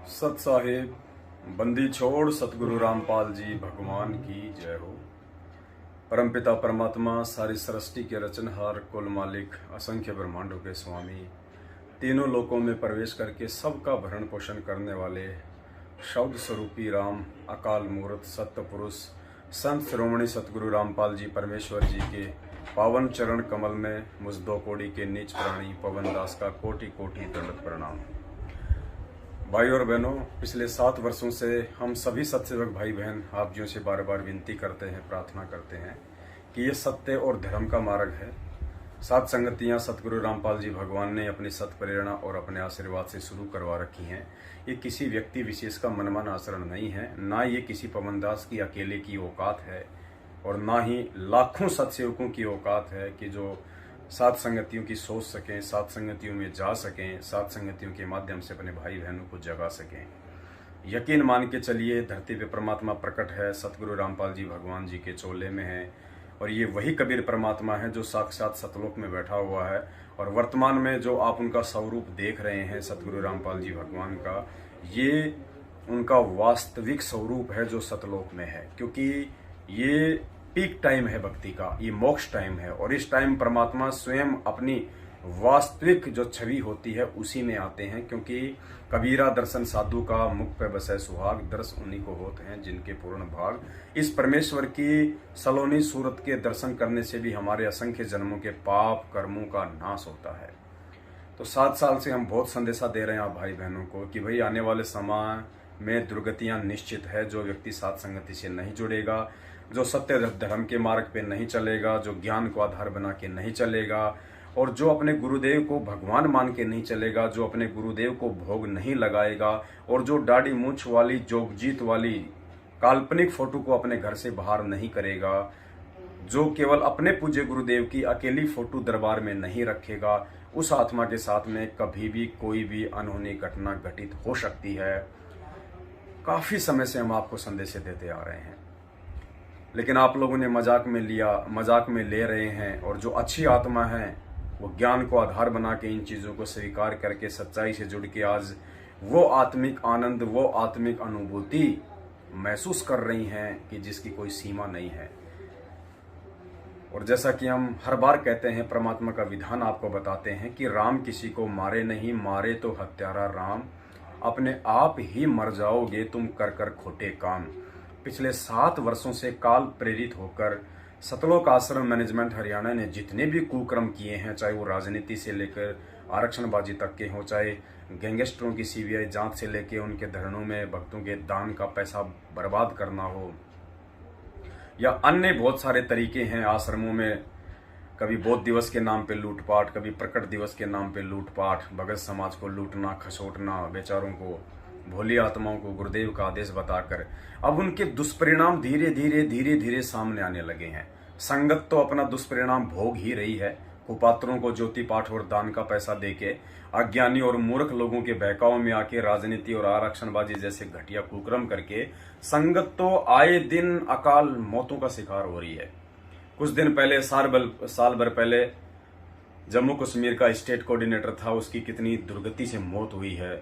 सत साहिब बंदी छोड़ सतगुरु रामपाल जी भगवान की जय हो। परमपिता परमात्मा सारी सृष्टि के रचनहार, कुल मालिक, असंख्य ब्रह्मांडों के स्वामी, तीनों लोकों में प्रवेश करके सबका भरण पोषण करने वाले शब्द स्वरूपी राम, अकाल मूर्त, सत्य पुरुष, संत श्रोमणी सतगुरु रामपाल जी परमेश्वर जी के पावन चरण कमल में मुझ दो कोड़ी के नीच प्राणी पवन दास का कोटि कोटि दंडवत प्रणाम। भाई और बहनों, पिछले 7 वर्षों से हम सभी सत्सेवक भाई बहन आप जियों से बार बार विनती करते हैं, प्रार्थना करते हैं कि ये सत्य और धर्म का मार्ग है। 7 संगतियां सतगुरु रामपाल जी भगवान ने अपनी सत प्रेरणा और अपने आशीर्वाद से शुरू करवा रखी हैं। ये किसी व्यक्ति विशेष का मनमान आचरण नहीं है, ना ये किसी पवनदास की अकेले की औकात है और ना ही लाखों सत्सेवकों की औकात है कि जो 7 संगतियों की सोच सकें, 7 संगतियों में जा सकें, 7 संगतियों के माध्यम से अपने भाई बहनों को जगा सकें। यकीन मान के चलिए, धरती पे परमात्मा प्रकट है, सतगुरु रामपाल जी भगवान जी के चोले में है और ये वही कबीर परमात्मा है जो साक्षात सतलोक में बैठा हुआ है। और वर्तमान में जो आप उनका स्वरूप देख रहे हैं सतगुरु रामपाल जी भगवान का, ये उनका वास्तविक स्वरूप है जो सतलोक में है, क्योंकि ये पीक टाइम है भक्ति का, ये मोक्ष टाइम है और इस टाइम परमात्मा स्वयं अपनी वास्तविक जो छवि होती है उसी में आते हैं। क्योंकि कबीरा दर्शन साधु का, मुख पे बसे सुहाग, दर्श उन्हीं को होते हैं जिनके पूर्ण भाग। इस परमेश्वर की सलोनी सूरत के दर्शन करने से भी हमारे असंख्य जन्मों के पाप कर्मों का नाश होता है। तो 7 साल से हम बहुत संदेशा दे रहे हैं आप भाई बहनों को कि भाई आने वाले समय में दुर्गतियां निश्चित है। जो व्यक्ति 7 संगति से नहीं जुड़ेगा, जो सत्य धर्म के मार्ग पे नहीं चलेगा, जो ज्ञान को आधार बना के नहीं चलेगा और जो अपने गुरुदेव को भगवान मान के नहीं चलेगा, जो अपने गुरुदेव को भोग नहीं लगाएगा और जो दाढ़ी मूंछ वाली, जोगजीत वाली काल्पनिक फोटो को अपने घर से बाहर नहीं करेगा, जो केवल अपने पूज्य गुरुदेव की अकेली फोटो दरबार में नहीं रखेगा, उस आत्मा के साथ में कभी भी कोई भी अनहोनी घटना घटित हो सकती है। काफी समय से हम आपको संदेश देते आ रहे हैं, लेकिन आप लोगों ने मजाक में लिया, मजाक में ले रहे हैं। और जो अच्छी आत्मा है वो ज्ञान को आधार बना के इन चीजों को स्वीकार करके सच्चाई से जुड़ के आज वो आत्मिक आनंद, वो आत्मिक अनुभूति महसूस कर रही हैं कि जिसकी कोई सीमा नहीं है। और जैसा कि हम हर बार कहते हैं, परमात्मा का विधान आपको बताते हैं कि राम किसी को मारे नहीं, मारे तो हत्यारा राम, अपने आप ही मर जाओगे तुम कर कर खोटे काम। पिछले 7 वर्षों से काल प्रेरित होकर सतलोक आश्रम मैनेजमेंट हरियाणा ने जितने भी कुकर्म किए हैं, चाहे वो राजनीति से लेकर आरक्षणबाजी तक के हों, चाहे गैंगस्टरों की सीबीआई जांच से लेकर उनके धरनों में भक्तों के दान का पैसा बर्बाद करना हो, या अन्य बहुत सारे तरीके हैं आश्रमों में। कभी बौद्ध दिवस के नाम पे लूटपाट, कभी प्रकट दिवस के नाम पे लूटपाट, भगत समाज को लूटना, खसोटना, बेचारों को, भोली आत्माओं को गुरुदेव का आदेश बताकर अब उनके दुष्परिणाम धीरे धीरे सामने आने लगे हैं। संगत तो अपना दुष्परिणाम भोग ही रही है। कुपात्रों को ज्योति पाठ और दान का पैसा देके अज्ञानी और मूर्ख लोगों के बहकाव में आके राजनीति और आरक्षणबाजी जैसे घटिया कुकर्म करके संगत तो आए दिन अकाल मौतों का शिकार हो रही है। कुछ दिन पहले, साल भर पहले जम्मू कश्मीर का स्टेट कोऑर्डिनेटर था, उसकी कितनी दुर्गति से मौत हुई है।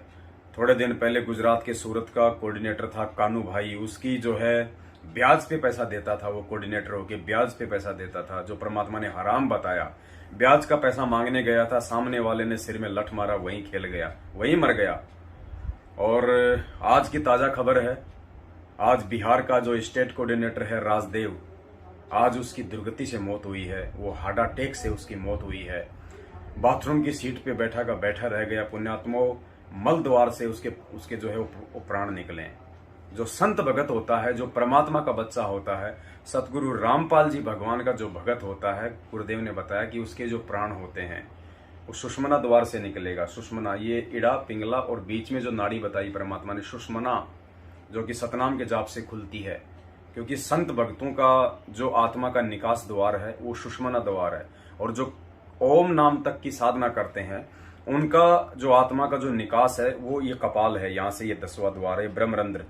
थोड़े दिन पहले गुजरात के सूरत का कोऑर्डिनेटर था कानू भाई, उसकी जो है ब्याज पे पैसा देता था, वो कोऑर्डिनेटर होके ब्याज पे पैसा देता था, जो परमात्मा ने हराम बताया। ब्याज का पैसा मांगने गया था, सामने वाले ने सिर में लठ मारा, वहीं खेल गया, वहीं मर गया। और आज की ताजा खबर है, आज बिहार का जो स्टेट कोऑर्डिनेटर है राजदेव, आज उसकी दुर्गति से मौत हुई है। वो हार्ट अटैक से उसकी मौत हुई है। बाथरूम की सीट पे बैठा का बैठा रह गया। पुण्यात्मा मल द्वार से उसके जो है वो प्राण निकले। जो संत भगत होता है, जो परमात्मा का बच्चा होता है, सतगुरु रामपाल जी भगवान का जो भगत होता है, गुरुदेव ने बताया कि उसके जो प्राण होते हैं वो सुषमना द्वार से निकलेगा। सुषमना, ये इड़ा, पिंगला और बीच में जो नाड़ी बताई परमात्मा ने, सुषमना, जो कि सतनाम के जाप से खुलती है। क्योंकि संत भक्तों का जो आत्मा का निकास द्वार है वो सुषमना द्वार है। और जो ओम नाम तक की साधना करते हैं उनका जो आत्मा का जो निकास है वो ये कपाल है, यहाँ से ये 10वां द्वार है, ब्रह्मरंध्र।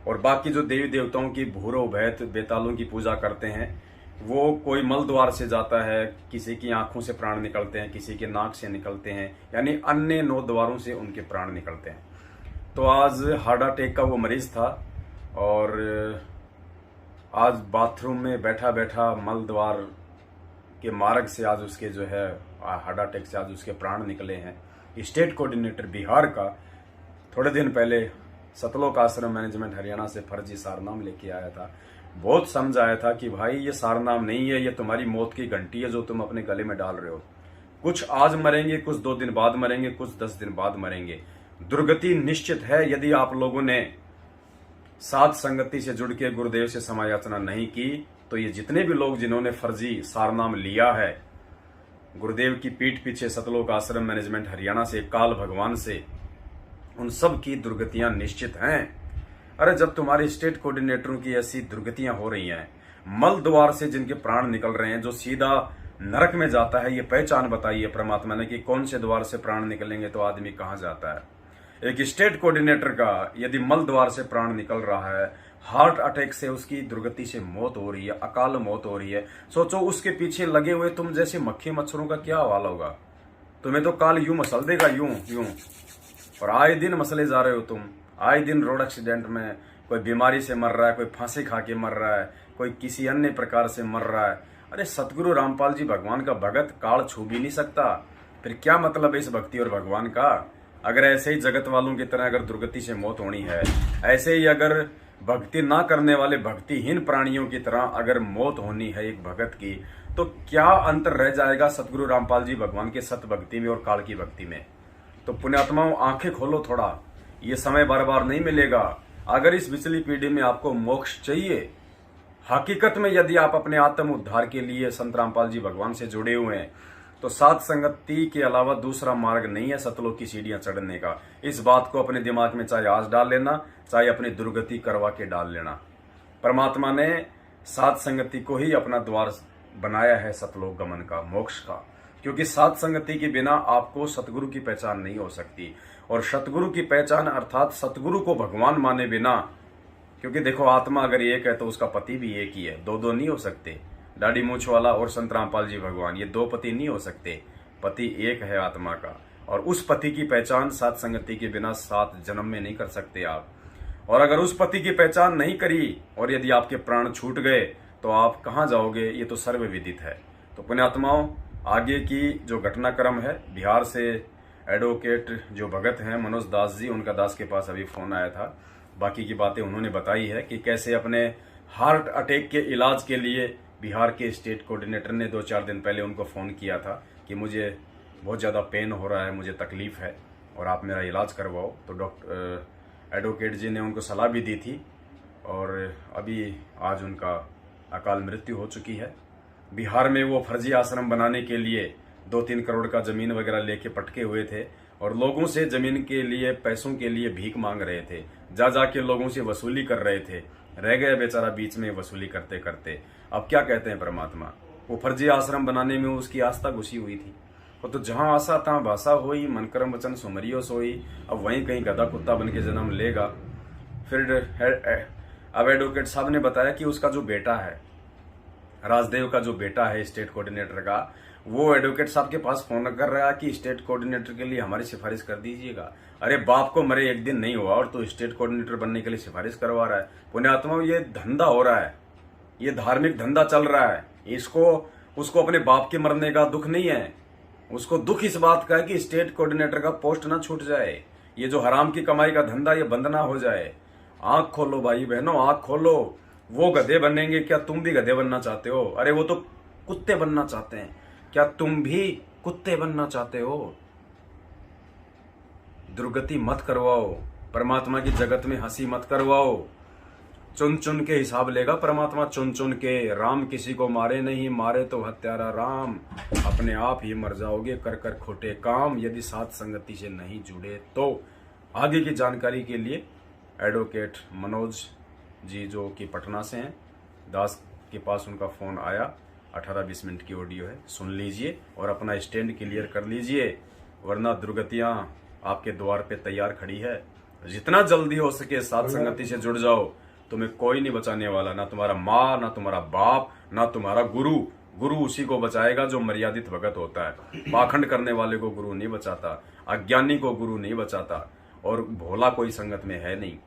और बाकी जो देवी देवताओं की भूरो भैत बेतालों की पूजा करते हैं वो कोई मल द्वार से जाता है, किसी की आंखों से प्राण निकलते हैं, किसी के नाक से निकलते हैं, यानी अन्य 9 द्वारों से उनके प्राण निकलते हैं। तो आज हार्ट अटैक का वो मरीज था और आज बाथरूम में बैठा बैठा मल द्वार के मार्ग से आज उसके जो है हार्ट अटैक से आज उसके प्राण निकले हैं। स्टेट कोऑर्डिनेटर बिहार का थोड़े दिन पहले सतलोक आश्रम मैनेजमेंट हरियाणा से फर्जी सारनाम लेके आया था। बहुत समझ आया था कि भाई ये सारनाम नहीं है, ये तुम्हारी मौत की घंटी है जो तुम अपने गले में डाल रहे हो। कुछ आज मरेंगे, कुछ 2 दिन बाद मरेंगे, कुछ 10 दिन बाद मरेंगे। दुर्गति निश्चित है यदि आप लोगों ने साध संगति से जुड़ के गुरुदेव से समायाचना नहीं की। तो ये जितने भी लोग जिन्होंने फर्जी सारनाम लिया है गुरुदेव की पीठ पीछे सतलोक आश्रम मैनेजमेंट हरियाणा से, काल भगवान से, उन सब की दुर्गतियां निश्चित हैं। अरे जब तुम्हारे स्टेट कोऑर्डिनेटरों की ऐसी दुर्गतियां हो रही हैं, मल द्वार से जिनके प्राण निकल रहे हैं, जो सीधा नरक में जाता है, ये पहचान बताइए परमात्मा ने कि कौन से द्वार से प्राण निकलेंगे तो आदमी कहां जाता है। एक स्टेट कोऑर्डिनेटर का यदि मल द्वार से प्राण निकल रहा है, हार्ट अटैक से उसकी दुर्गति से मौत हो रही है, अकाल मौत हो रही है, सोचो उसके पीछे लगे हुए तुम जैसे मक्खी मच्छरों का क्या हाल होगा। तुम्हें तो काल यूं मसल देगा, यूं यूं। और आए दिन मसले जा रहे हो तुम, आए दिन रोड एक्सीडेंट में कोई बीमारी से मर रहा है, कोई फांसी खा के मर रहा है, कोई किसी अन्य प्रकार से मर रहा है। अरे सतगुरु रामपाल जी भगवान का भगत काल छू भी नहीं सकता, फिर क्या मतलब है इस भक्ति और भगवान का। अगर ऐसे ही जगत वालों की तरह अगर दुर्गति से मौत होनी है, ऐसे ही अगर भक्ति ना करने वाले भक्तिहीन प्राणियों की तरह अगर मौत होनी है एक भगत की, तो क्या अंतर रह जाएगा सतगुरु रामपाल जी भगवान के सत भक्ति में और काल की भक्ति में। तो पुण्यात्माओं आंखें खोलो थोड़ा, ये समय बार बार नहीं मिलेगा। अगर इस पिछली पीढ़ी में आपको मोक्ष चाहिए, हकीकत में यदि आप अपने आत्म उद्धार के लिए संत रामपाल जी भगवान से जुड़े हुए हैं, तो साध संगति के अलावा दूसरा मार्ग नहीं है सतलोक की सीढ़ियां चढ़ने का। इस बात को अपने दिमाग में चाहे आज डाल लेना, चाहे अपनी दुर्गति करवा के डाल लेना। परमात्मा ने साध संगति को ही अपना द्वार बनाया है सतलोक गमन का, मोक्ष का, क्योंकि साध संगति के बिना आपको सतगुरु की पहचान नहीं हो सकती। और सतगुरु की पहचान अर्थात सतगुरु को भगवान माने बिना, क्योंकि देखो आत्मा अगर एक है तो उसका पति भी एक ही है, दो नहीं हो सकते। दाढ़ी मूछ वाला और संत रामपाल जी भगवान, ये 2 पति नहीं हो सकते, पति एक है आत्मा का। और उस पति की पहचान साध संगति के बिना 7 जन्म में नहीं कर सकते आप। और अगर उस पति की पहचान नहीं करी और यदि आपके प्राण छूट गए तो आप कहां जाओगे, ये तो सर्वविदित है। तो पुण्यात्माओं, आगे की जो घटनाक्रम है, बिहार से एडवोकेट जो भगत हैं मनोज दास जी, उनका दास के पास अभी फोन आया था। बाकी की बातें उन्होंने बताई है कि कैसे अपने हार्ट अटैक के इलाज के लिए बिहार के स्टेट कोऑर्डिनेटर ने 2-4 दिन पहले उनको फ़ोन किया था कि मुझे बहुत ज़्यादा पेन हो रहा है, मुझे तकलीफ़ है और आप मेरा इलाज करवाओ। तो डॉक्टर एडवोकेट जी ने उनको सलाह भी दी थी और अभी आज उनका अकाल मृत्यु हो चुकी है। बिहार में वो फर्जी आश्रम बनाने के लिए 2-3 करोड़ का ज़मीन वगैरह लेके पटके हुए थे और लोगों से ज़मीन के लिए, पैसों के लिए भीख मांग रहे थे, जा के लोगों से वसूली कर रहे थे। रह गए बेचारा बीच में वसूली करते करते। अब क्या कहते हैं परमात्मा, वो फर्जी आश्रम बनाने में उसकी आस्था घुसी हुई थी। वो तो जहां आशा तहां भाषा होई, मन कर्म वचन सुमरियो सोई। अब वहीं कहीं गधा कुत्ता बन के जन्म लेगा। फिर अब एडवोकेट साहब ने बताया कि उसका जो बेटा है, राजदेव का जो बेटा है स्टेट कोऑर्डिनेटर का, वो एडवोकेट साहब के पास फोन कर रहा है कि स्टेट कोऑर्डिनेटर के लिए हमारी सिफारिश कर दीजिएगा। अरे बाप को मरे एक दिन नहीं हुआ और तो स्टेट कोऑर्डिनेटर बनने के लिए सिफारिश करवा रहा है। पुण्यात्मा, ये धंधा हो रहा है, ये धार्मिक धंधा चल रहा है। उसको अपने बाप के मरने का दुख नहीं है, उसको दुख इस बात का है कि स्टेट कोऑर्डिनेटर का पोस्ट ना छूट जाए। ये जो हराम की कमाई का धंधा ये बंद ना हो जाए। आंख खोलो भाई बहनों, आंख खोलो। वो गधे बनेंगे, क्या तुम भी गधे बनना चाहते हो? अरे वो तो कुत्ते बनना चाहते हैं, क्या तुम भी कुत्ते बनना चाहते हो? दुर्गति मत करवाओ, परमात्मा की जगत में हंसी मत करवाओ। चुन चुन के हिसाब लेगा परमात्मा, चुन चुन के। राम किसी को मारे नहीं, मारे तो हत्यारा राम। अपने आप ही मर जाओगे कर कर खोटे काम, यदि साथ संगति से नहीं जुड़े तो। आगे की जानकारी के लिए एडवोकेट मनोज जी जो कि पटना से हैं, दास के पास उनका फोन आया, 18-20 मिनट की ऑडियो है, सुन लीजिए और अपना स्टैंड क्लियर कर लीजिए, वरना दुर्गतियां आपके द्वार पे तैयार खड़ी है। जितना जल्दी हो सके साथ संगति से जुड़ जाओ, तुम्हें कोई नहीं बचाने वाला, ना तुम्हारा माँ, ना तुम्हारा बाप, ना तुम्हारा गुरु। गुरु उसी को बचाएगा जो मर्यादित भगत होता है। पाखंड करने वाले को गुरु नहीं बचाता, अज्ञानी को गुरु नहीं बचाता। और भोला कोई संगत में है नहीं,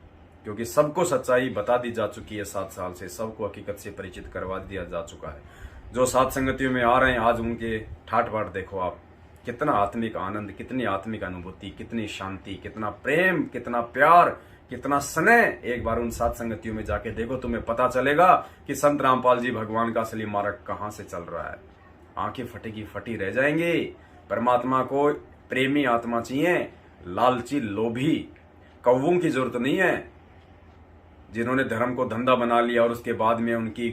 क्योंकि सबको सच्चाई बता दी जा चुकी है। 7 साल से सबको हकीकत से परिचित करवा दिया जा चुका है। जो सात संगतियों में आ रहे हैं आज उनके ठाट बाट देखो आप, कितना आत्मिक आनंद, कितनी आत्मिक अनुभूति, कितनी शांति, कितना प्रेम, कितना प्यार, कितना स्नेह। एक बार उन सात संगतियों में जाके देखो, तुम्हें पता चलेगा कि संत रामपाल जी भगवान का असली मार्ग कहां से चल रहा है। आंखें फटेगी फटी रह जाएंगे। परमात्मा को प्रेमी आत्मा चाहिए, लालची लोभी कौवों की जरूरत नहीं है, जिन्होंने धर्म को धंधा बना लिया और उसके बाद में उनकी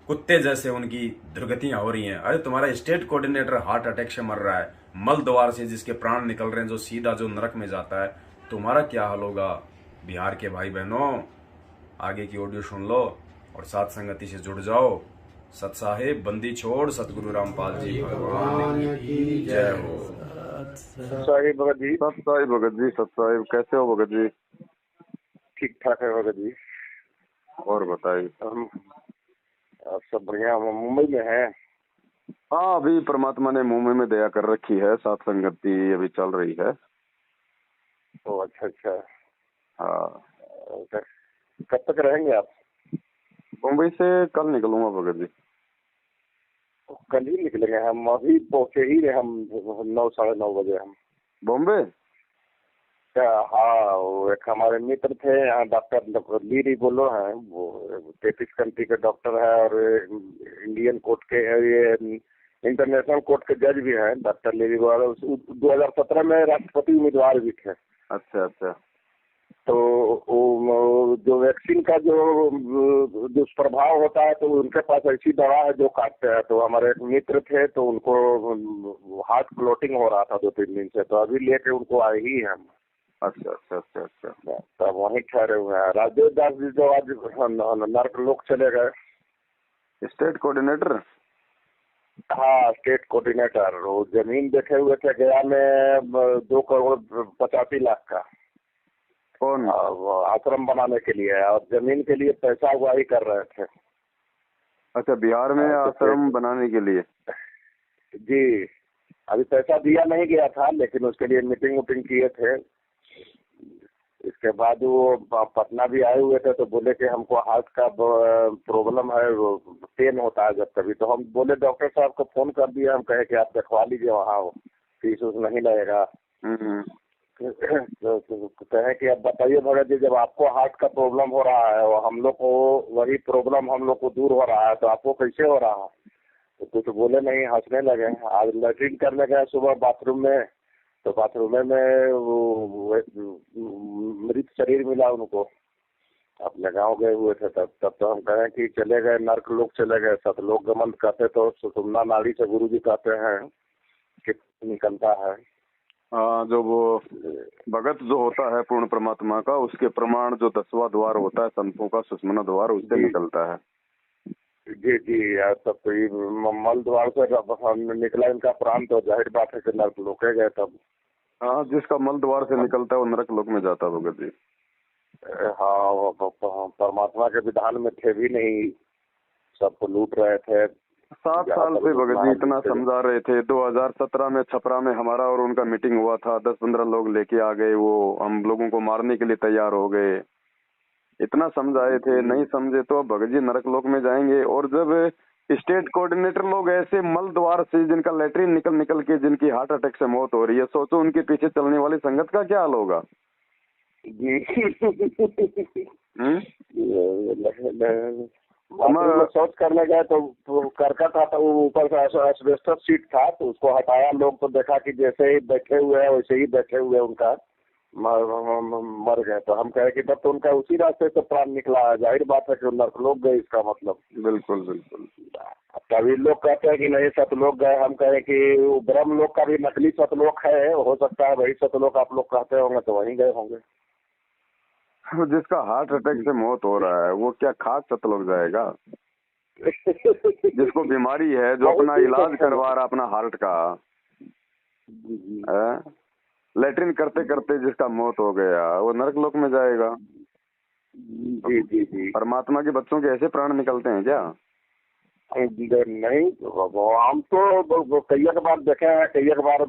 कुत्ते जैसे उनकी दुर्गतियां हो रही हैं। अरे तुम्हारा स्टेट कोऑर्डिनेटर हार्ट अटैक से मर रहा है, मल द्वार से जिसके प्राण निकल रहे हैं, जो सीधा जो नरक में जाता है, तुम्हारा क्या हाल होगा। बिहार के भाई बहनों, आगे की ऑडियो सुन लो और साथ संगति से जुड़ जाओ। सत साहेब बंदी छोड़, सतगुरु रामपाल जी भगवान की जय हो। साहिब भगत जी, सत साहिब भगत जी, सत साहिब कैसे हो भगत जी? ठीक ठाक है भगत जी। और बताइए। हम सब बढ़िया। हम मुंबई में हैं। हाँ, अभी परमात्मा ने मुंबई में दया कर रखी है, सात संगति अभी चल रही है। तो अच्छा। हाँ, कब तक रहेंगे आप? मुंबई से कल निकलूंगा भगत जी। कल ही निकलेंगे हम, अभी पहुंचे ही रहे हम 9 साढ़े 9 बजे हम बॉम्बे। क्या? हाँ, वो एक हमारे मित्र थे यहाँ, डॉक्टर लीरी बोलो हैं, वो 33 कंट्री के डॉक्टर है और इंडियन कोर्ट के, ये इंटरनेशनल कोर्ट के जज भी हैं, डॉक्टर लीरी। 2017 में राष्ट्रपति उम्मीदवार भी थे। अच्छा। तो वो जो वैक्सीन का जो दुष्प्रभाव होता है, तो उनके पास ऐसी दवा है जो काटते हैं। तो हमारे एक मित्र थे, तो उनको हार्ट क्लोटिंग हो रहा था 2-3 दिन से, तो अभी लेके उनको आए ही हम। अच्छा। तब वहीं ठहरे हुए हैं। राजेश दास जी जो आज नर्क लोक चले गए, स्टेट कोऑर्डिनेटर। हाँ, स्टेट कोऑर्डिनेटर। वो जमीन देखे हुए थे गया में 2 करोड़ 85 लाख का, कौन? आश्रम बनाने के लिए, और जमीन के लिए पैसा उगाही कर रहे थे। अच्छा, बिहार में आश्रम बनाने के लिए? जी, अभी पैसा दिया नहीं गया था, लेकिन उसके लिए मीटिंग वुटिंग किए थे। इसके बाद वो पटना भी आए हुए थे, तो बोले कि हमको हार्ट का प्रॉब्लम है, वो पेन होता है जब कभी। तो हम बोले डॉक्टर साहब को फोन कर दिए, हम कहे कि आप दिखवा लीजिए वहाँ, फीस उस नहीं लगेगा। तो कहे कि अब बताइए भगत जी, जब आपको हार्ट का प्रॉब्लम हो रहा है और हम लोग को वही प्रॉब्लम हम लोग को दूर हो रहा है, तो आपको कैसे हो रहा है? तो कुछ बोले नहीं, हंसने लगे। आज लैट्रिन करने गए सुबह बाथरूम में, तो बाथरूम में वो मृत शरीर मिला उनको। अपने गांव गए हुए थे तब तो हम कहें कि चले गए नर्क लोग, चले गए सतलोक गमन कहते, तो सुषुम्ना नाड़ी से गुरु जी कहते हैं कि निकलता है। हाँ, जो वो भगत जो होता है पूर्ण परमात्मा का, उसके प्रमाण जो 10वां द्वार होता है संतों का, सुषुम्ना द्वार, उससे निकलता है। जी। तब तो ये मल द्वार से निकला इनका प्राण, तो जाहिर बात है कि नर्क लोक गए तब। हाँ, जिसका मल द्वार से निकलता है वो नरक लोक में जाता है भगत जी। हाँ, वो परमात्मा के विधान में थे भी नहीं, सबको लूट रहे थे। 7 साल से भगत जी इतना समझा रहे थे। 2017 में छपरा में हमारा और उनका मीटिंग हुआ था, 10-15 लोग लेके आ गए, वो हम लोगों को मारने के लिए तैयार हो गए। इतना समझाए थे, नहीं समझे तो भगत जी नरक लोक में जाएंगे। और जब स्टेट कोऑर्डिनेटर लोग ऐसे मल द्वार से जिनका लैट्रिन निकल के जिनकी हार्ट अटैक से मौत हो रही है, सोचो उनके पीछे चलने वाली संगत का क्या हाल होगा। सोच करने गए तो करकट था, तो ऊपर से एस्बेस्टस सीट था, तो उसको हटाया लोग, तो देखा कि जैसे ही बैठे हुए हैं वैसे ही बैठे हुए उनका मर गए। तो हम कहे कि तब तो उनका उसी रास्ते से प्राण निकला है, जाहिर बात है कि नर्क लोग गए, इसका मतलब। बिल्कुल। कभी लोग कहते हैं कि नहीं सतलोक गए, हम कहें कि ब्रह्म लोक का भी नकली सतलोक है, हो सकता है वही सतलोक आप लोग कहते होंगे, तो वहीं गए होंगे। जिसका हार्ट अटैक से मौत हो रहा है वो क्या खाक सतलोक जाएगा? जिसको बीमारी है, जो अपना इलाज करवा रहा अपना हार्ट का, लेटरिन करते करते जिसका मौत हो गया, वो नरक लोक में जाएगा। जी। परमात्मा के बच्चों के ऐसे प्राण निकलते हैं क्या? नहीं, वो हम तो कई बार देखे हैं, कई बार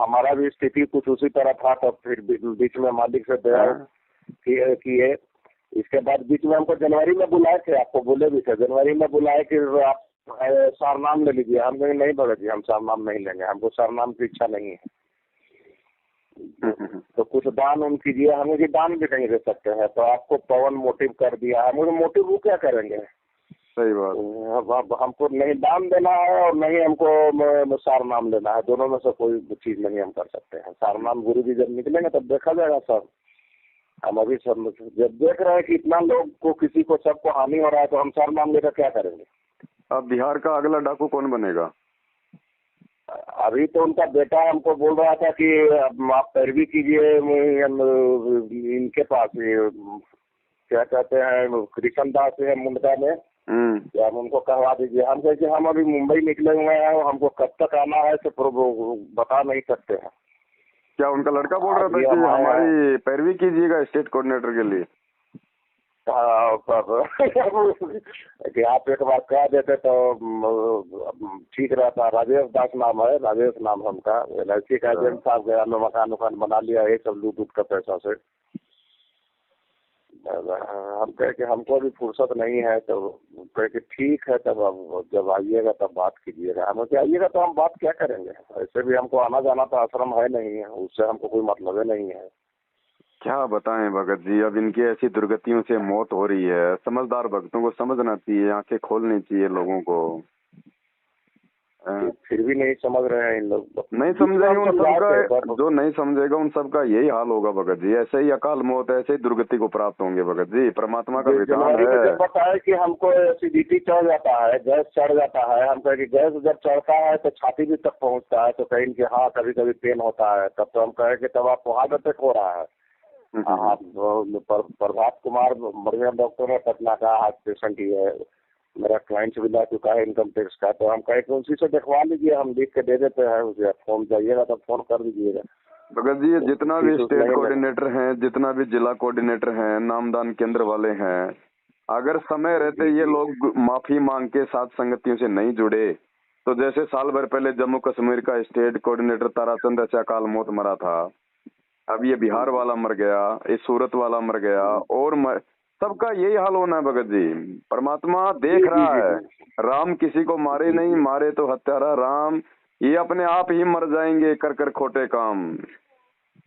हमारा भी स्थिति कुछ उसी तरह था, तो फिर बीच में मालिक से दया किए। इसके बाद बीच में हमको जनवरी में बुलाए थे, आपको बोले भी थे, जनवरी में बुलाए कि आप सरनाम ले लीजिए। हम कहेंगे नहीं भगत जी, हम सरनाम नहीं लेंगे, हमको सरनाम की इच्छा नहीं है। तो कुछ दान उन कीजिए, हम मुझे दान भी नहीं दे सकते हैं, तो आपको पवन मोटिव कर दिया है। मुझे मोटिव वो क्या करेंगे? सही बात। अब हमको नहीं दान देना है और नहीं हमको सारनाम लेना है, दोनों में से कोई चीज नहीं हम कर सकते हैं। सारनाम गुरु जी जब निकलेंगे तब देखा जाएगा सर। हम अभी सब जब देख रहे हैं कि इतना लोग को, किसी को, सबको हानि हो रहा है, तो हम सारनाम लेकर क्या करेंगे? अब बिहार का अगला डाकू कौन बनेगा? अभी तो उनका बेटा हमको बोल रहा था कि आप पैरवी कीजिए इनके पास, क्या कहते हैं, कृष्ण दास है मुंडका में, या हम उनको कहवा दीजिए। हम कहे कि हम अभी मुंबई निकले हुए हैं, हमको कब तक आना है तो बता नहीं सकते हैं। क्या उनका लड़का बोल रहा था कि हमारी पैरवी कीजिएगा स्टेट कोऑर्डिनेटर के लिए? कि आप एक बार कह देते तो ठीक रहता। राजेश दास नाम है, राजेश नाम हमका, LIC का एजेंट साहब, गया में मकान उकान बना लिया है सब लूट का पैसा से। हम कहे कि हमको भी फुर्सत नहीं है, तो कहे कि ठीक है, तब अब जब आइएगा तब बात कीजिएगा। हम क्या आइएगा तो हम बात क्या करेंगे? ऐसे भी हमको आना जाना तो आश्रम है नहीं है, उससे हमको कोई मतलब ही नहीं है। क्या बताएं भगत जी, अब इनकी ऐसी दुर्गतियों से मौत हो रही है। समझदार भक्तों को समझना चाहिए, आंखें खोलनी चाहिए लोगों को। फिर भी नहीं समझ रहे हैं इन लोग। नहीं समझेंगे उन सबका, जो नहीं समझेगा उन सबका यही हाल होगा भगत जी। ऐसे ही अकाल मौत, ऐसे ही दुर्गति को प्राप्त होंगे भगत जी। परमात्मा का विधान है। पता है कि हमको एसिडिटी चढ़ जाता है, गैस चढ़ जाता है। हम कहे कि गैस जब चढ़ता है तो छाती भी तक पहुंचता है, तो कहीं कि हाँ कभी कभी पेन होता है, तब तो हम कहे कि तब आपको हार्ट अटैक हो रहा है। आप प्रभात कुमार बढ़िया डॉक्टर है, पटना का, हार्ट पेशेंट ही है, मेरा क्लाइंट भी ला चुका है इनकम टैक्स का। तो हम कहे कि उसी से दिखवा लीजिए, हम लिख के दे देते हैं उसे। फोन जाइएगा तो फोन कर दीजिएगा। भगत जी जितना भी स्टेट कोऑर्डिनेटर हैं, जितना भी जिला कोऑर्डिनेटर हैं, नामदान केंद्र वाले हैं, अगर समय रहते ये लोग माफी मांग के साथ संगतियों से नहीं जुड़े, तो जैसे साल भर पहले जम्मू कश्मीर का स्टेट कोऑर्डिनेटर ताराचंद ऐसे अकाल मौत मरा था, अब ये बिहार वाला मर गया, ये सूरत वाला मर गया, और सबका यही हाल होना है भगत जी। परमात्मा देख रहा है। राम किसी को मारे नहीं, मारे तो हत्यारा राम, ये अपने आप ही मर जाएंगे कर कर खोटे काम।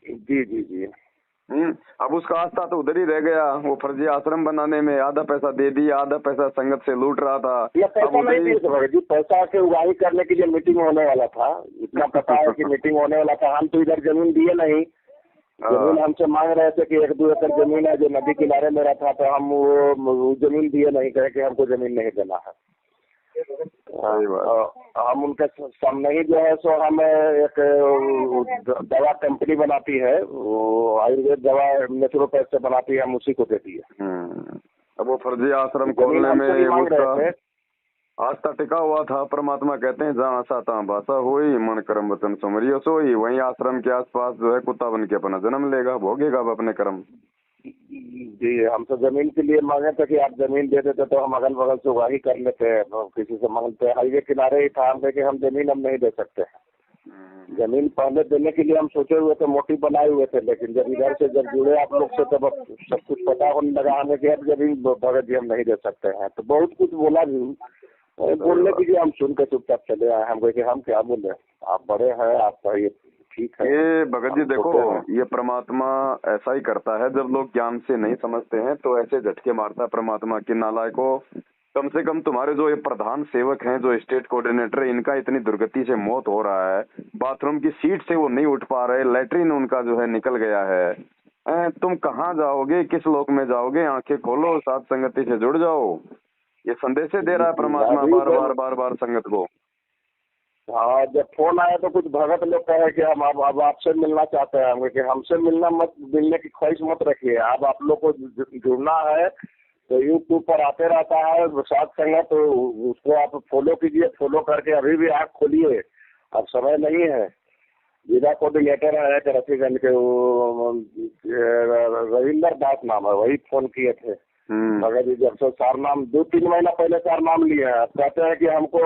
जी जी जी। अब उसका आस्था तो उधर ही रह गया, वो फर्जी आश्रम बनाने में आधा पैसा दे दिया, आधा पैसा संगत से लूट रहा था। पैसा नहीं दिए भगत जी, पैसा के उगाही करने के लिए मीटिंग होने वाला था, इतना पता है कि मीटिंग होने वाला था। हम तो इधर जमीन दिए नहीं, जमीन हमसे मांग रहे थे कि 1-2 एकड़ जमीन है जो नदी किनारे में था, तो हम वो जमीन दिए नहीं, कहे कि हमको जमीन नहीं देना है। हम उनके सामने ही जो है सो हम एक दवा कंपनी बनाती है, वो आयुर्वेद दवा नेचुरोपैथ से बनाती है, हम उसी को देती है। अब वो फर्जी आश्रम खोलने में आस्था टिका हुआ था। परमात्मा कहते हैं जहाँ आशा तहाँ भाषा होई, मन कर्म वचन सुमरियो सोई। वहीं आश्रम के आसपास जो है कुत्ता बन के अपना जन्म लेगा, भोगेगा अब अपने कर्म। जी, हम तो जमीन के लिए मांगे थे कि आप जमीन दे देते तो हम अगल बगल से उगाही कर लेते हैं, किसी से मांगते। हाईवे किनारे ही था, हम कहे कि हम जमीन अब नहीं दे सकते हैं। जमीन पहले देने के लिए हम सोचे हुए थे, मोटिव बनाए हुए थे, लेकिन जब इधर से जब जुड़े आप लोग से तब सब कुछ पता होने लगा हमें कि अब जमीन भगत जी हम नहीं दे सकते हैं। तो बहुत कुछ बोला भी, बोलने के लिए हम सुन के चुपचाप चले आए। हम कहे कि हम क्या बोले, आप बड़े हैं, आपका ये ठीक है। ये भगत जी देखो, ये परमात्मा ऐसा ही करता है, जब लोग ज्ञान से नहीं समझते हैं तो ऐसे झटके मारता है परमात्मा की। नालायकों, कम से कम तुम्हारे जो ये प्रधान सेवक हैं, जो स्टेट कोऑर्डिनेटर, इनका इतनी दुर्गति से मौत हो रहा है, बाथरूम की सीट से वो नहीं उठ पा रहे, लैट्रिन उनका जो है निकल गया है। तुम कहाँ जाओगे, किस लोक में जाओगे? आंखें खोलो, साथ संगति से जुड़ जाओ। ये संदेश दे रहा है परमात्मा बार बार संगत को। हाँ, जब फोन आया तो कुछ भगत लोग कहे कि हम अब आपसे मिलना चाहते हैं। हम कि हमसे मिलने की ख्वाहिश मत रखिए। आप लोग को जुड़ना है तो यूट्यूब पर आते रहता है साथ संगत, तो उसको आप फॉलो कीजिए। फॉलो करके अभी भी आँख खोलिए, अब समय नहीं है। जिला कोऑर्डिनेटर है रफीगंज के, रविंदर दास नाम है, वही फोन किए थे। भगत जी जब से 4 नाम 2-3 महीना पहले 4 नाम लिए हैं, कहते हैं कि हमको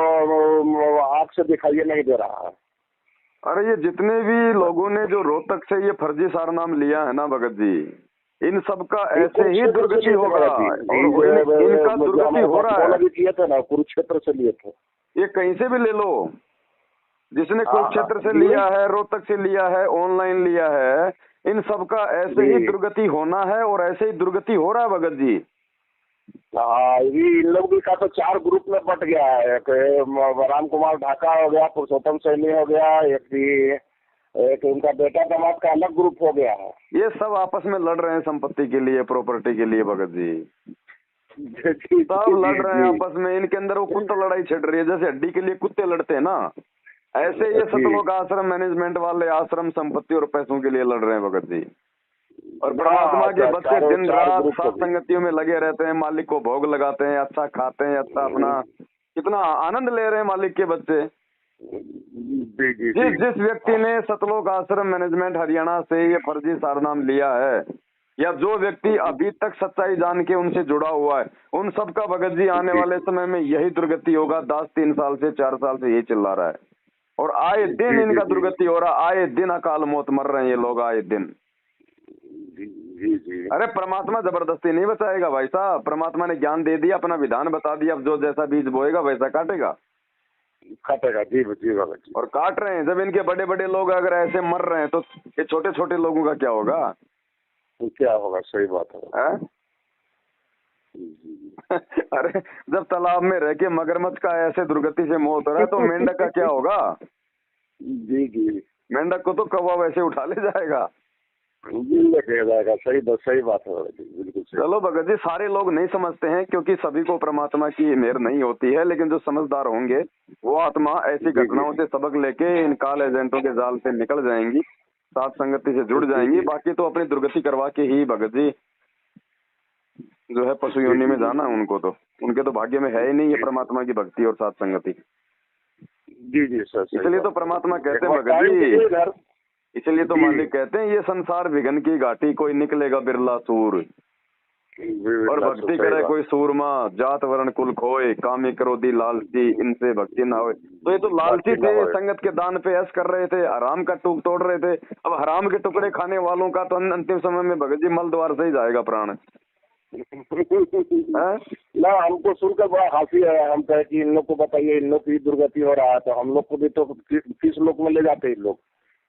आँख से दिखाइए नहीं दे रहा है। अरे ये जितने भी लोगों ने जो रोहतक से ये फर्जी सारनाम लिया है ना भगत जी, इन सब का ऐसे ही दुर्गति होगा और इनका दुर्गति हो रहा है। किए थे ना, कुरुक्षेत्र से लिए थे। ये कहीं से भी ले लो, जिसने कुरुक्षेत्र से लिया है, रोहतक से लिया है, ऑनलाइन लिया है, इन सब का ऐसे ही दुर्गति होना है और ऐसे ही दुर्गति हो रहा है भगत जी। हाँ, ये इन लोग भी का तो 4 ग्रुप में बट गया है। एक राम कुमार ढाका हो गया, पुरुषोत्तम सैनी हो गया, एक उनका बेटा दामाद का अलग ग्रुप हो गया है। ये सब आपस में लड़ रहे हैं संपत्ति के लिए, प्रॉपर्टी के लिए भगत जी। सब लड़ रहे हैं आपस में, इनके अंदर वो कुत्ता लड़ाई छिड़ रही है, जैसे हड्डी के लिए कुत्ते लड़ते हैं ना, ऐसे ये सतलोक आश्रम मैनेजमेंट वाले आश्रम संपत्ति और पैसों के लिए लड़ रहे हैं भगत जी। और परमात्मा के बच्चे दिन रात सात संगतियों में लगे रहते हैं, मालिक को भोग लगाते हैं, अच्छा खाते हैं, अच्छा अपना कितना आनंद ले रहे हैं मालिक के बच्चे। जिस व्यक्ति ने सतलोक आश्रम मैनेजमेंट हरियाणा से ये फर्जी सारनाम लिया है, या जो व्यक्ति अभी तक सच्चाई जान के उनसे जुड़ा हुआ है, उन सब का भगत जी आने वाले समय में यही दुर्गति होगा। 3 साल से 4 साल से यही चिल्ला रहा है और आए दिन इनका दुर्गति हो रहा, आए दिन अकाल मौत मर रहे हैं ये लोग, आए दिन। अरे परमात्मा जबरदस्ती नहीं बचाएगा भाई साहब, परमात्मा ने ज्ञान दे दिया, अपना विधान बता दिया, अब जो जैसा बीज बोएगा वैसा काटेगा। जी बाबा जी। और काट रहे हैं, जब इनके बड़े बड़े लोग अगर ऐसे मर रहे हैं तो ये छोटे छोटे लोगों का क्या होगा? क्या होगा? सही बात है। अरे जब तालाब में रह के मगरमच्छ का ऐसे दुर्गति से मौत हो रहा है तो मेंढक का क्या होगा? जी मेंढक को तो कौवा वैसे उठा ले जाएगा। सही बात है बिल्कुल। चलो भगत जी, सारे लोग नहीं समझते हैं क्योंकि सभी को परमात्मा की मेहर नहीं होती है, लेकिन जो समझदार होंगे वो आत्मा ऐसी घटनाओं से सबक लेके इन काल एजेंटों के जाल से निकल जाएंगी, साथ संगति से जुड़ जाएंगी। बाकी तो अपनी दुर्गति करवा के ही भगत जी जो है पशु योनि में जाना है उनको, तो उनके तो भाग्य में है ही नहीं ये परमात्मा की भक्ति और साथ संगति। जी सर। इसलिए तो परमात्मा कहते हैं भगत जी, इसलिए तो मालिक कहते हैं ये संसार विघन की घाटी, कोई निकलेगा बिरला सूर, और भक्ति करे कोई सूरमा, जात वर्ण कुल खोए, कामी क्रोधी लालची, इनसे भक्ति ना होए। तो ये तो लालची थे, संगत के दान पे ऐश कर रहे थे, हराम का टूक तोड़ रहे थे। अब हराम के टुकड़े खाने वालों का तो अंतिम समय में भगत जी मल द्वार से ही जाएगा प्राण। ना हमको सुनकर बड़ा हंसी है। हम कहे कि इन लोग को बताइए, इन लोग की दुर्गति हो रहा है तो हम लोग को भी तो किस लोक में ले जाते हैं इन लोग।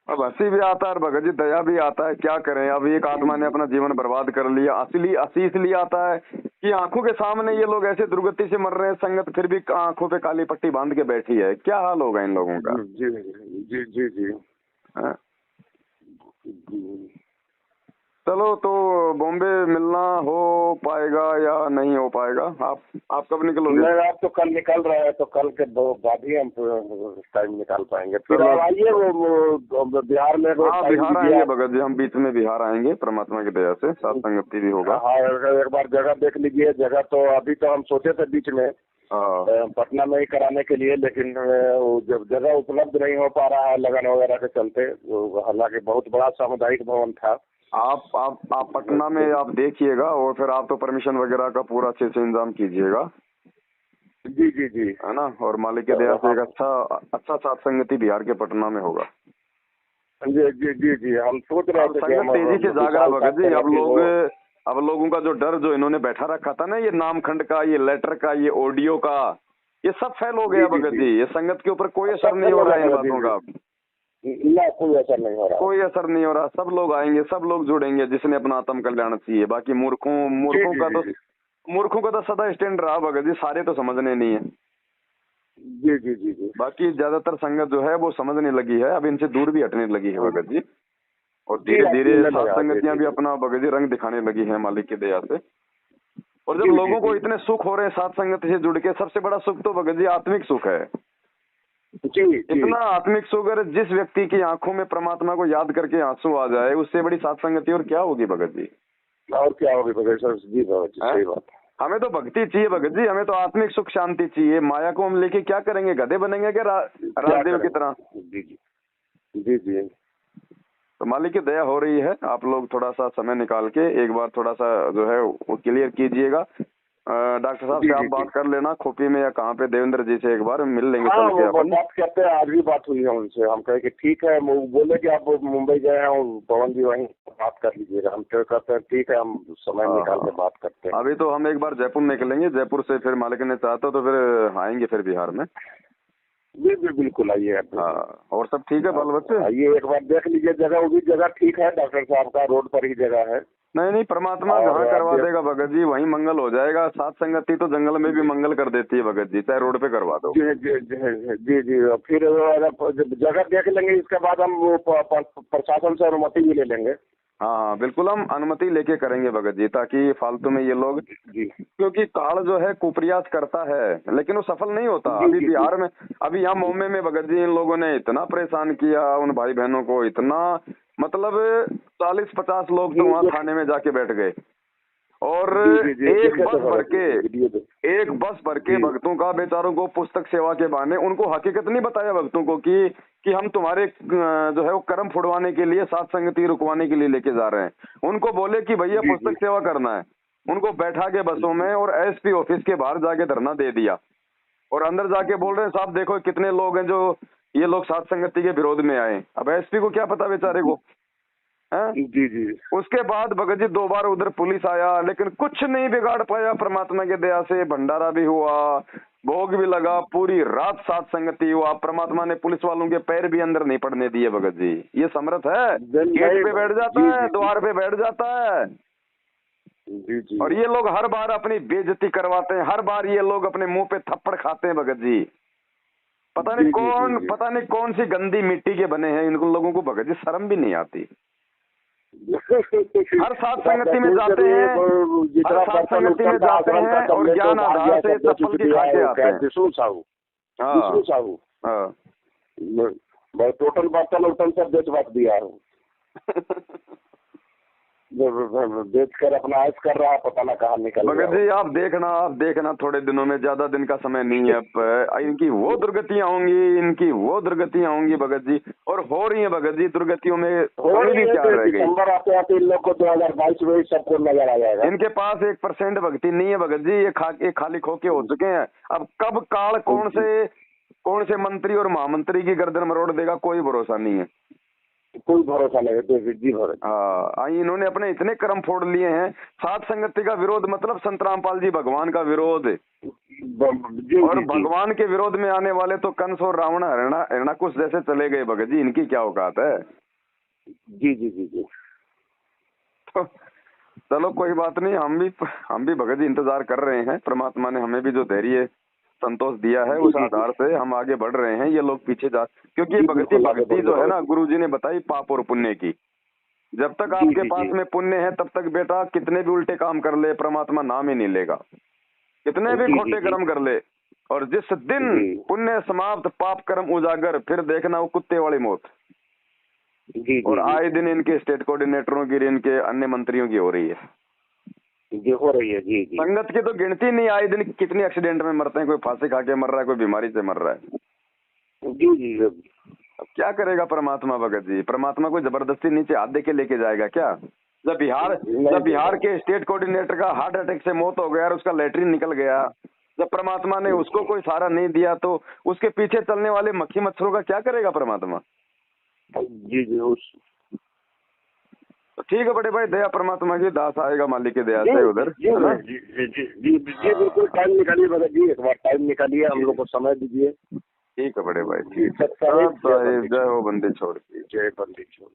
अब हंसी भी आता है और भगत जी दया भी आता है, क्या करें। अब एक आत्मा ने अपना जीवन बर्बाद कर लिया, हंसी इसलिए आता है कि आंखों के सामने ये लोग ऐसे दुर्गति से मर रहे हैं, संगत फिर भी आंखों पे काली पट्टी बांध के बैठी है। क्या हाल होगा इन लोगों का? जी। चलो तो बॉम्बे मिलना हो पाएगा या नहीं हो पाएगा? आप कब निकलोगे? आप तो कल निकल रहे हैं, तो कल के बाद ही हम टाइम निकाल पाएंगे। फिर आइए वो बिहार में। हाँ बिहार आएंगे भगत जी, हम बीच में बिहार आएंगे परमात्मा की दया से, साथ संगति भी होगा। हाँ एक बार जगह देख लीजिए। जगह तो अभी तो हम सोचे थे बीच में पटना में ही कराने के लिए, लेकिन जब जगह उपलब्ध नहीं हो पा रहा है लगन वगैरह के चलते, हालांकि बहुत बड़ा सामुदायिक भवन था। आप पटना में आप देखिएगा और फिर आप तो परमिशन वगैरह का पूरा अच्छे से इंतजाम कीजिएगा। जी है ना, और मालिक के दया से एक अच्छा साथ संगति बिहार के पटना में होगा। जी हम सोच रहे थे संगत तेजी से जाग रहा भगत जी। अब लोगों का जो डर जो इन्होंने बैठा रखा था ना, ये नामखंड का, ये लेटर का, ये ऑडियो का, ये सब फेल हो गया भगत जी। ये संगत के ऊपर कोई असर नहीं हो रहा है इन बातों का। ना कोई असर नहीं हो रहा, कोई असर नहीं हो रहा। सब लोग आएंगे, सब लोग जुड़ेंगे जिसने अपना आत्म कल्याण चाहिए। बाकी मूर्खों का तो सदा स्टैंड रहा भगत जी, सारे तो समझने नहीं है। जी। बाकी ज्यादातर संगत जो है वो समझने लगी है, अब इनसे दूर भी हटने लगी है भगत जी, और धीरे धीरे सात संगतियां भी अपना भगत जी रंग दिखाने लगी है मालिक की दया से। और जब लोगों को इतने सुख हो रहे हैं सात संगत से जुड़ के, सबसे बड़ा सुख तो भगत जी आत्मिक सुख है। इतना आत्मिक सुख, अगर जिस व्यक्ति की आंखों में परमात्मा को याद करके आंसू आ जाए, उससे बड़ी सात संगति और क्या होगी भगत जी? और क्या होगी भगत जी? सही बात। हमें तो भक्ति चाहिए भगत जी, हमें तो आत्मिक सुख शांति चाहिए। माया को हम लेके क्या करेंगे? गधे बनेंगे क्या राजदेव की तरह? जी तो मालिक की दया हो रही है। आप लोग थोड़ा सा समय निकाल के एक बार थोड़ा सा जो है वो क्लियर कीजिएगा। डॉक्टर साहब से आप बात कर लेना खोपी में या कहाँ पे, देवेंद्र जी से एक बार मिल लेंगे हाँ, चल के वो अपन। बात करते हैं, आज भी बात हुई है उनसे। हम कहे कि ठीक है, वो बोले कि आप मुंबई गए हैं और पवन जी वहीं बात कर लीजिएगा। हम क्या कहते हैं, ठीक है, हम समय निकाल के बात करते हैं। अभी तो हम एक बार जयपुर निकलेंगे, जयपुर से फिर मालिक ने चाहता तो फिर आएंगे फिर बिहार में। जी बिल्कुल आइए आप। हाँ, और सब ठीक है बाल बच्चे? आइए एक बार देख लीजिए जगह, वो भी जगह ठीक है डॉक्टर साहब का, रोड पर ही जगह है। नहीं परमात्मा जहाँ करवा देगा भगत जी वहीं मंगल हो जाएगा। सात संगति तो जंगल में भी मंगल कर देती है भगत जी, चाहे रोड पे करवा दो। जी जी जी जी जी। फिर जगह देख लेंगे, इसके बाद हम वो प्रशासन से अनुमति भी ले लेंगे। हाँ बिल्कुल, हम अनुमति लेके करेंगे भगत जी, ताकि फालतू में ये लोग, जी, क्योंकि काल जो है कुप्रयास करता है लेकिन वो सफल नहीं होता। अभी बिहार में, अभी यहाँ मुंबई में भगत जी इन लोगों ने इतना परेशान किया उन भाई बहनों को, इतना मतलब 40-50 लोग तो वहाँ थाने में जाके बैठ गए। और एक बस भर के भक्तों का, बेचारों को पुस्तक सेवा के बहाने उनको हकीकत नहीं बताया भक्तों को कि हम तुम्हारे जो है वो कर्म फुड़वाने के लिए, सात संगति रुकवाने के लिए लेके जा रहे हैं। उनको बोले कि भैया पुस्तक सेवा करना है, उनको बैठा के बसों में और एसपी ऑफिस के बाहर जाके धरना दे दिया। और अंदर जाके बोल रहे हैं साहब देखो कितने लोग हैं जो ये लोग सात संगति के विरोध में आए। अब एसपी को क्या पता बेचारे को है? जी जी। उसके बाद भगत जी 2 बार उधर पुलिस आया लेकिन कुछ नहीं बिगाड़ पाया। परमात्मा के दया से भंडारा भी हुआ, भोग भी लगा, पूरी रात सात संगति हुआ। परमात्मा ने पुलिस वालों के पैर भी अंदर नहीं पड़ने दिए भगत जी। ये समर्थ है, गेट पे बैठ जाता है, द्वार पे बैठ जाता है। जी जी। और ये लोग हर बार अपनी बेइज्जती करवाते हैं, हर बार ये लोग अपने मुंह पे थप्पड़ खाते हैं भगत जी। पता नहीं कौन सी गंदी मिट्टी के बने हैं इन लोगों को भगत जी, शर्म भी नहीं आती। हर सात संगति में जाते हैं, हर सात संगति में जाते हैं और ज्ञान आधार से चप्पल की खाते आते हैं। विष्णु साहू, विष्णु साहू, मैं टोटल बर्तन उर्तन सब बेच बात दिया हूँ। बेच कर अपना ऐश कर रहा है, पता ना कहाँ निकल गया। भगत जी आप देखना थोड़े दिनों में, ज्यादा दिन का समय नहीं है। अब इनकी वो दुर्गतियां होंगी भगत जी, और हो रही है भगत जी दुर्गतियों में। भी क्या रह गई, दिसंबर आते आते इन लोग को 2022 में सबको नजर आ जाएगा। इनके पास 1% भक्ति नहीं है भगत जी, ये खाली खोके हो चुके हैं। अब कब काल कौन से मंत्री और महामंत्री की गर्दन मरोड़ देगा कोई भरोसा नहीं है, कोई भरोसा नहीं है जी। हाँ, इन्होंने अपने इतने कर्म फोड़ लिए हैं। सात संगति का विरोध मतलब संत रामपाल जी भगवान का विरोध, और भगवान के विरोध में आने वाले तो कंस और रावण हिरणाकुश जैसे चले गए भगत जी। इनकी क्या औकात है? जी जी जी जी। तो चलो कोई बात नहीं, हम भी भगत जी इंतजार कर रहे हैं। परमात्मा ने हमें भी जो धैर्य संतोष दिया है उस आधार से हम आगे बढ़ रहे हैं। ये लोग पीछे जा, क्योंकि भक्ति जो है ना, गुरु जी ने बताई पाप और पुण्य की। जब तक आपके पास में पुण्य है तब तक बेटा कितने भी उल्टे काम कर ले परमात्मा नाम ही नहीं लेगा, कितने भी खोटे कर्म कर ले। और जिस दिन पुण्य समाप्त पाप कर्म उजागर, फिर देखना वो कुत्ते वाली मौत। और आए दिन इनके स्टेट कोऑर्डिनेटरों की, इनके अन्य मंत्रियों की हो रही है, हो रही है। जी जी। संगत की तो गिनती नहीं, आए दिन कितने एक्सीडेंट में मरते हैं, कोई फांसी खा के मर रहा है, कोई बीमारी से मर रहा है। जी जी। अब क्या करेगा परमात्मा भगत जी? परमात्मा को जबरदस्ती नीचे हाथ दे के लेके जाएगा क्या? जब बिहार के स्टेट कोऑर्डिनेटर का हार्ट अटैक से मौत हो गया और उसका लैट्रिन निकल गया, जब परमात्मा ने उसको कोई सहारा नहीं दिया तो उसके पीछे चलने वाले मक्खी मच्छरों का क्या करेगा परमात्मा? जी जी। तो ठीक है बड़े भाई, दया परमात्मा की, दास आएगा मालिक की दया से उधर। जी जी जी जी बिल्कुल। टाइम निकालिए भगत जी, एक बार टाइम निकालिए, हम लोग को समय दीजिए। ठीक है बड़े भाई, ठीक है। जय हो बंदी छोड़ की। जय बंदी छोड़।